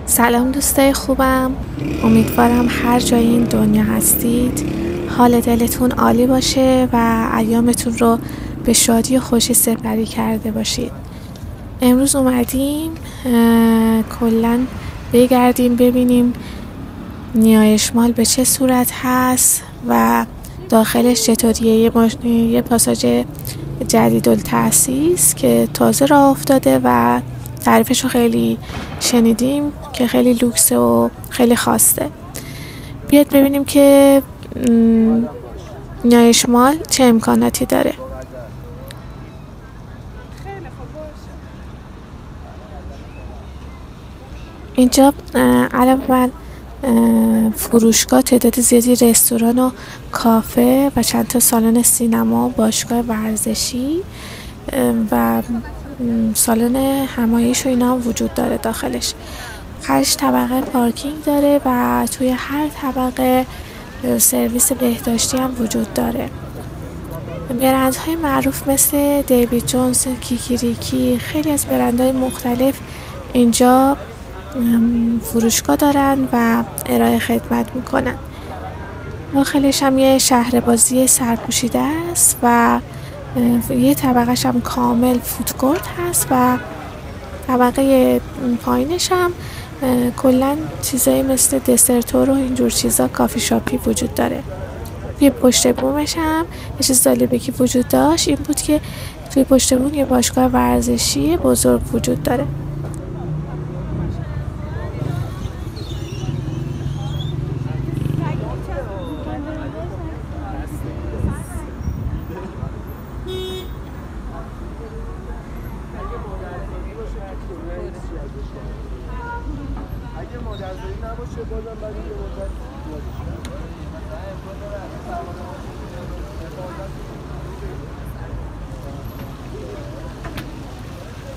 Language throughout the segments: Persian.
سلام دوستای خوبم، امیدوارم هر جای این دنیا هستید حال دلتون عالی باشه و ایامتون رو به شادی و خوشی سپری کرده باشید. امروز اومدیم کلن بگردیم ببینیم نیایشمال به چه صورت هست و داخلش چطوریه. یه پاساژ جدیدالتأسیس که تازه راه افتاده و تعریفش رو خیلی شنیدیم که خیلی لوکسه و خیلی خاصه. بیاد ببینیم که نیایشمال چه امکاناتی داره. اینجا علاوه فروشگاه تعداد زیادی رستوران و کافه و چند تا سالن سینما، باشگاه ورزشی و سالن همایش و اینا هم وجود داره داخلش. 8 طبقه پارکینگ داره و توی هر طبقه سرویس بهداشتی هم وجود داره. برندهای معروف مثل دیوید جونز، کیکیریکی، خیلی از برندهای مختلف اینجا فروشگاه دارن و ارائه خدمت میکنن. داخلش هم یه شهربازی سرپوشیده است و یه طبقهش هم کامل فودکورت هست و طبقه پایینش هم کلن چیزایی مثل دسرتور و اینجور چیزا، کافی شاپی وجود داره. توی پشت بومش هم یه چیز جالبی که وجود داشت این بود که توی پشت بوم یه باشگاه ورزشی بزرگ وجود داره.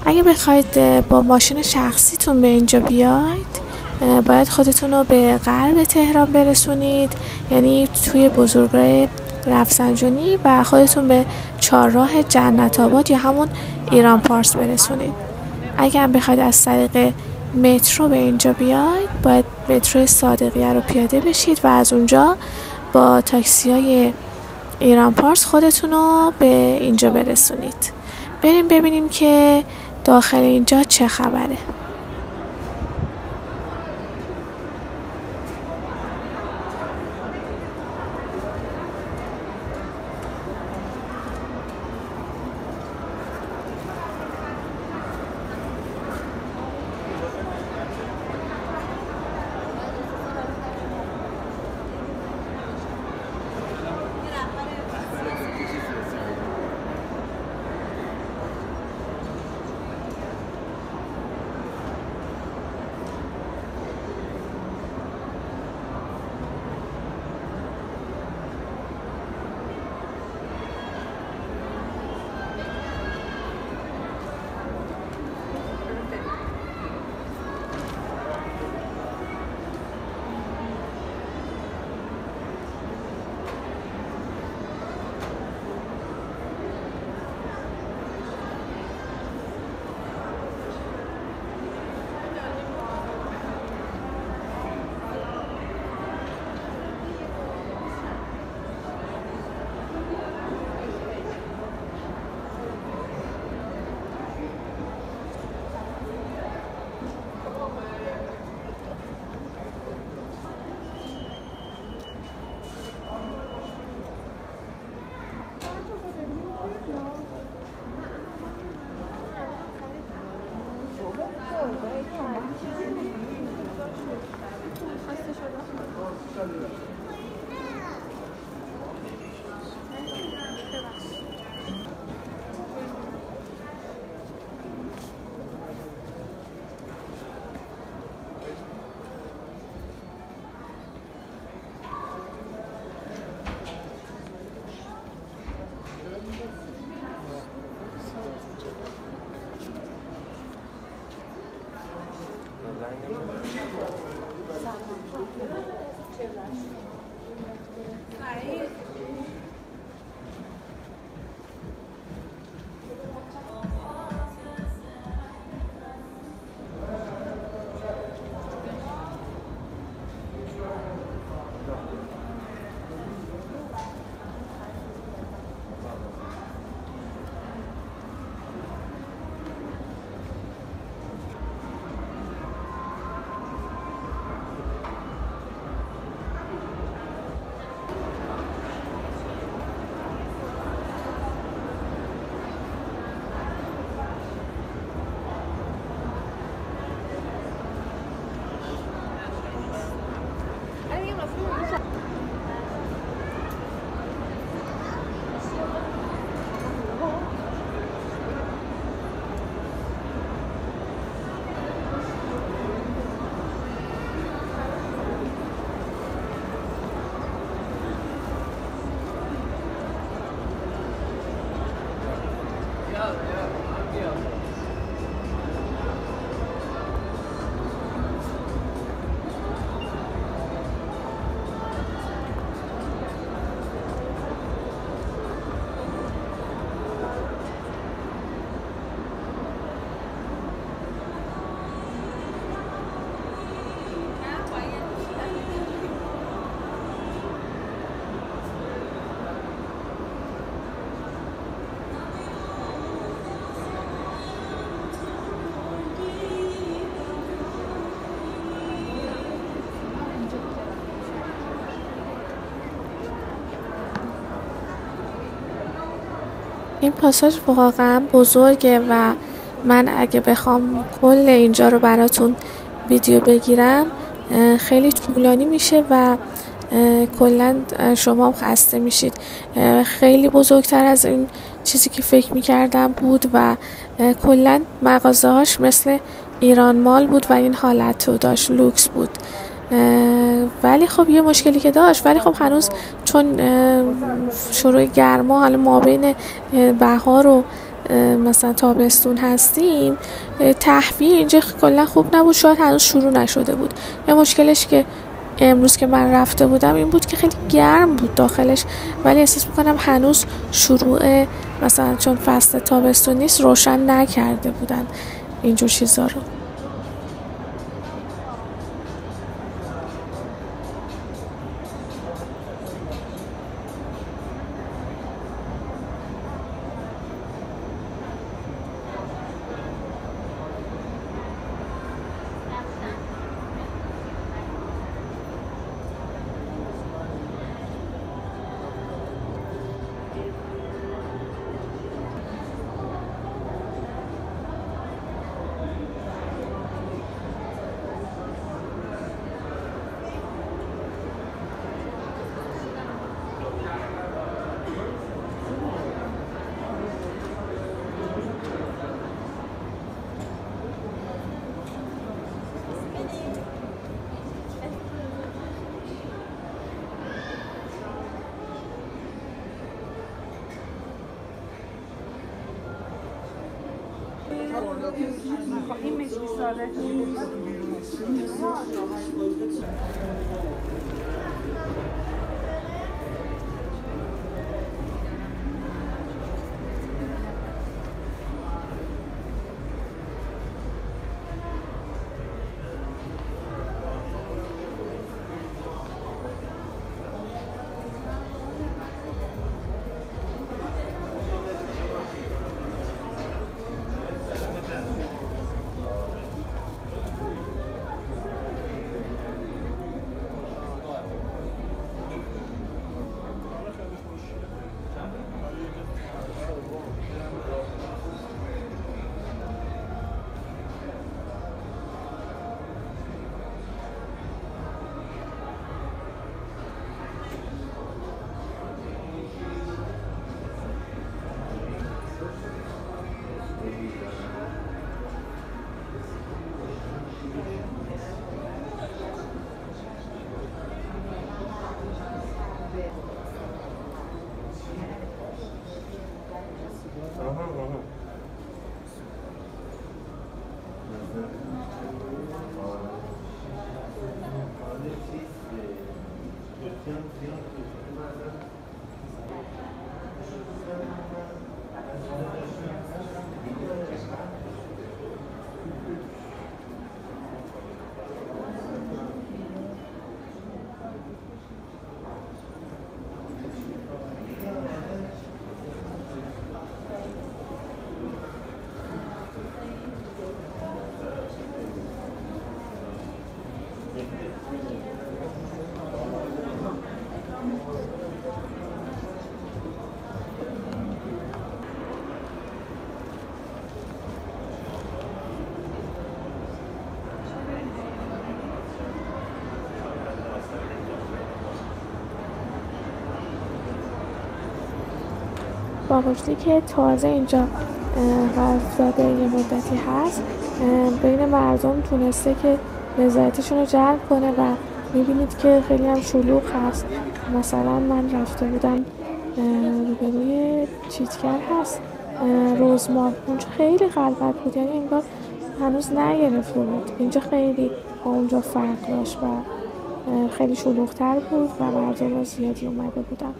اگه بخواید با ماشین شخصیتون به اینجا بیاید باید خودتون رو به غرب تهران برسونید، یعنی توی بزرگراه رفسنجانی، و خودتون به چهارراه جنت آباد یا همون ایران پارس برسونید. اگه هم بخواید از طریق مترو به اینجا بیاید باید مترو صادقیه رو پیاده بشید و از اونجا با تاکسی‌های ایران پارس خودتون رو به اینجا برسونید. بریم ببینیم که داخل اینجا چه خبره. این پاساژ واقعا بزرگه و من اگه بخوام کل اینجا رو براتون ویدیو بگیرم خیلی طولانی میشه و کلا شما خسته میشید. خیلی بزرگتر از این چیزی که فکر میکردم بود و کلا مغازه هاش مثل ایران مال بود و این حالت رو داشت، لوکس بود. ولی خب یه مشکلی که داشت، ولی خب هنوز چون شروع گرما حالا ما بین بهار و مثلا تابستون هستیم، تهویه اینجا کلا خوب نبود، شاید هنوز شروع نشده بود. یه مشکلش که امروز که من رفته بودم این بود که خیلی گرم بود داخلش، ولی احساس میکنم هنوز شروع مثلا چون فصل تابستون نیست روشن نکرده بودن اینجور چیزا رو. با وجودی که تازه اینجا حرف زده یه مدتی هست، بین مردم تونسته که رضایتشون رو جلب کنه و میبینید که خیلی هم شلوغ هست. مثلا من رفته بودم روبروی چیتگر هست، روزمار، اونجا خیلی خلوت بود، یعنی انگار هنوز نگرفته بود. اینجا خیلی با اونجا فرق داشت و خیلی شلوغ‌تر بود و مردم زیادی اومده بودن.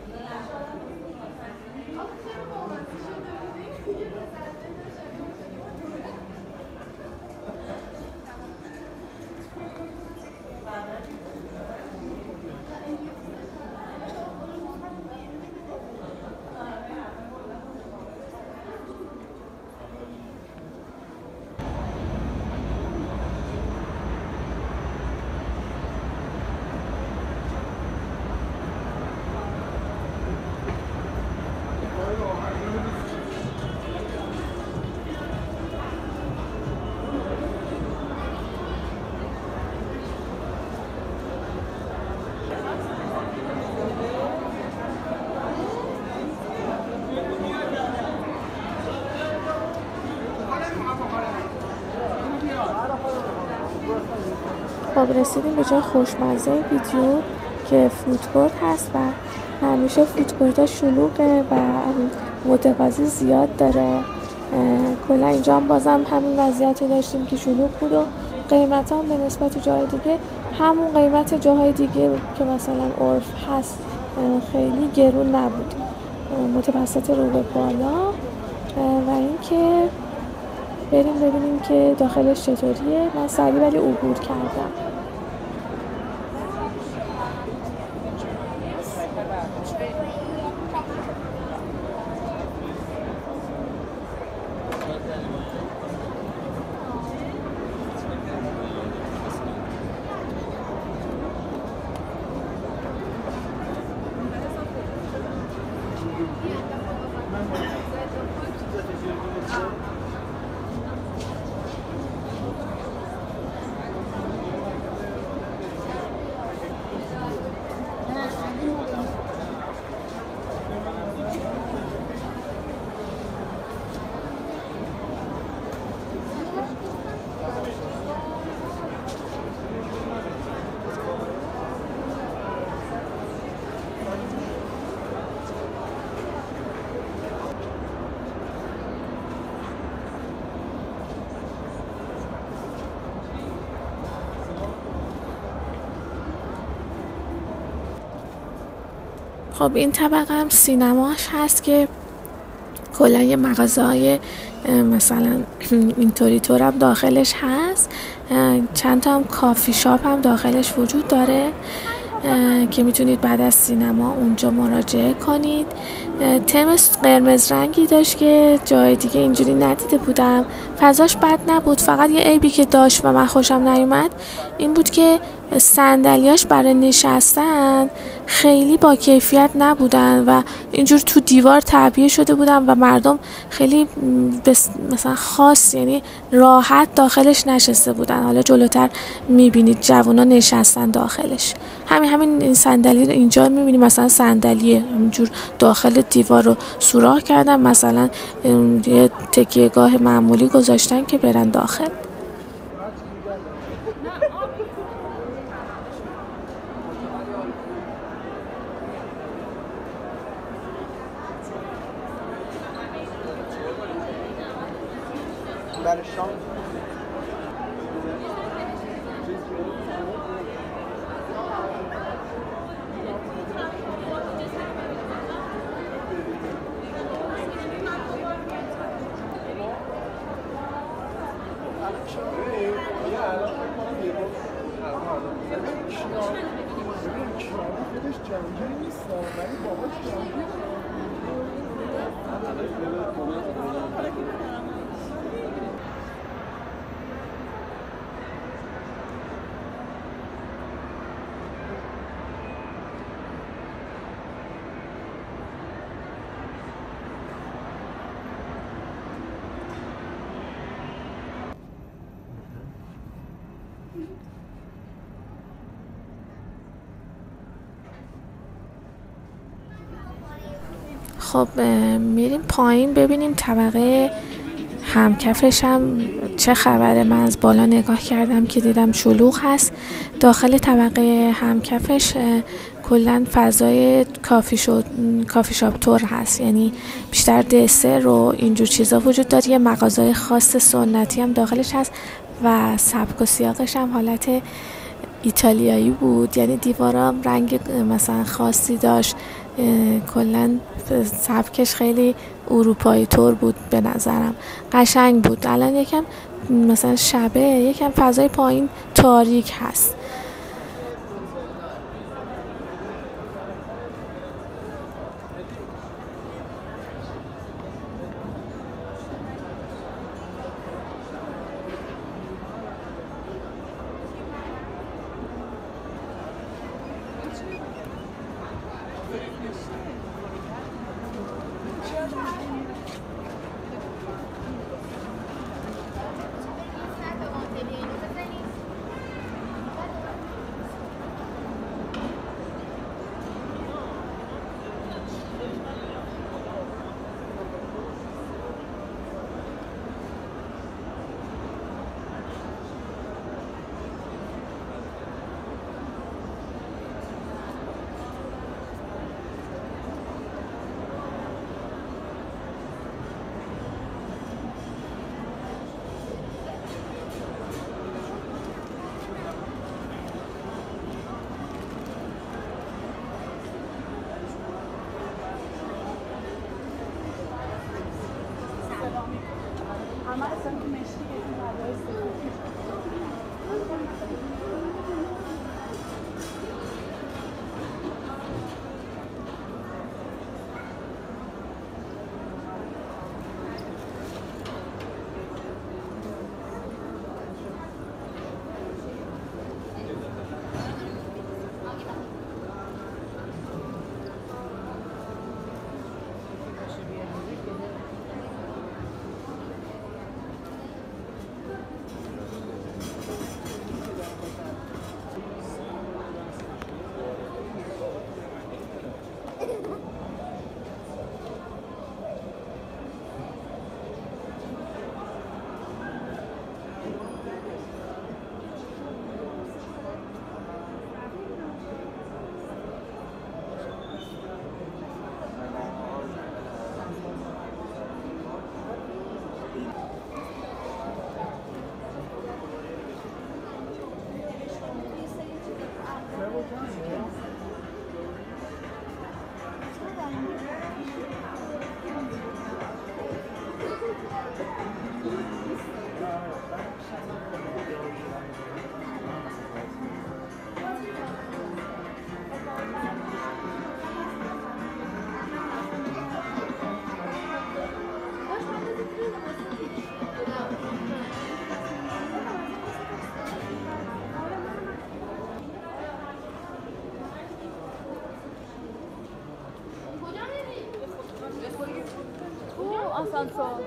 خب رسیدیم به جای خوشمزه ویدیو که فودکورت هست و همیشه فودکورت ها شلوغه و متقاضی زیاد داره. کلا اینجا هم بازم همین وضعیت رو داشتیم که شلوغ بود و قیمت هم به نسبت جای دیگه همون قیمت جاهای دیگه که مثلا عرف هست خیلی گرون نبود، متوسط رو به بالا. و اینکه بریم ببینیم که داخلش چطوریه. من سریع ولی عبور کردم. خب این طبقه هم سینماش هست که کلا یه مغازه‌های مثلا اینطوری طور هم داخلش هست. چند تا هم کافی شاپ هم داخلش وجود داره که میتونید بعد از سینما اونجا مراجعه کنید. تم قرمز رنگی داشت که جای دیگه اینجوری ندیده بودم. فضاش بد نبود، فقط یه عیبی که داشت و من خوشم نیومد این بود که صندلیاش برای نشستن خیلی با کیفیت نبودن و اینجور تو دیوار تعبیه شده بودن و مردم خیلی مثلا خاص، یعنی راحت داخلش نشسته بودن. حالا جلوتر میبینید جوونا نشستن داخلش. همین این صندلی رو اینجا میبینید، مثلا صندلیه همینجور داخل دیوار رو سوراخ کردن، مثلا یه تکیهگاه معمولی گذاشتن که برن داخل. خب میریم پایین ببینیم طبقه همکفش هم چه خبره. من از بالا نگاه کردم که دیدم شلوغ هست. داخل طبقه همکفش کلا فضای کافی شاپ تور هست، یعنی بیشتر دسر و اینجور چیزا وجود داره. یه مغازهای خاص سنتی هم داخلش هست و سبک و سیاقش هم حالت ایتالیایی بود، یعنی دیوارام رنگ مثلا خاصی داشت. کلا سبکش خیلی اروپایی طور بود، به نظرم قشنگ بود. الان یکم مثلا شبه، یکم فضای پایین تاریک هست. آسانسور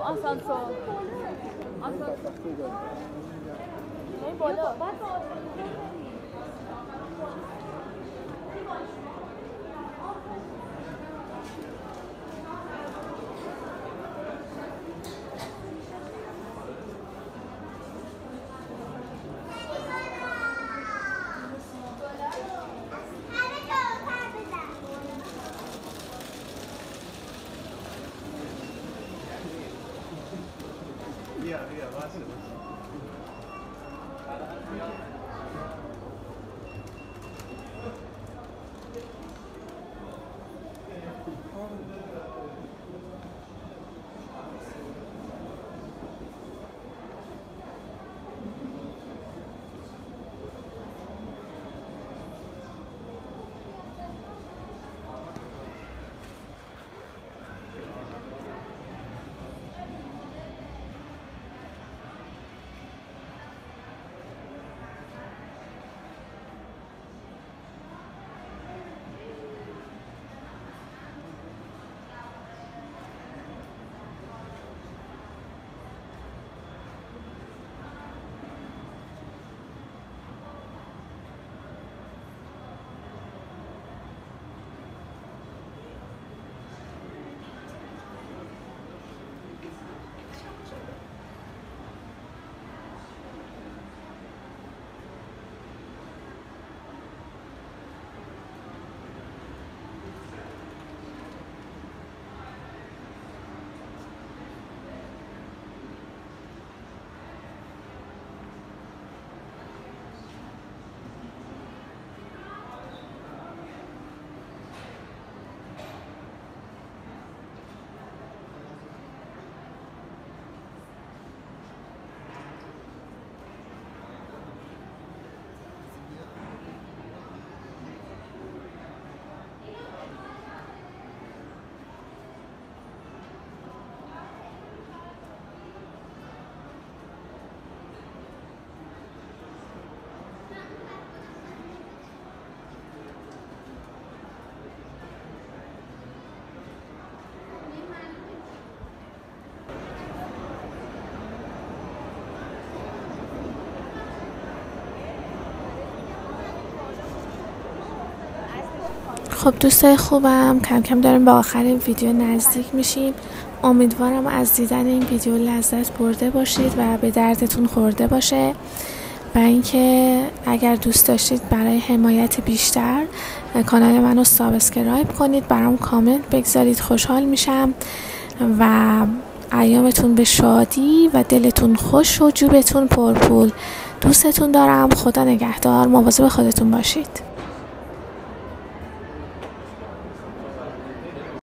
آسانسور این بالا بیا واسه خب دوستای خوبم، کم کم داریم به آخر این ویدیو نزدیک میشیم. امیدوارم از دیدن این ویدیو لذت برده باشید و به دردتون خورده باشه و اینکه اگر دوست داشتید برای حمایت بیشتر کانال منو سابسکرایب کنید، برام کامنت بگذارید، خوشحال میشم و ایامتون به شادی و دلتون خوش و جوبتون پرپول. دوستتون دارم. خدا نگهدار. مواظب خودتون باشید.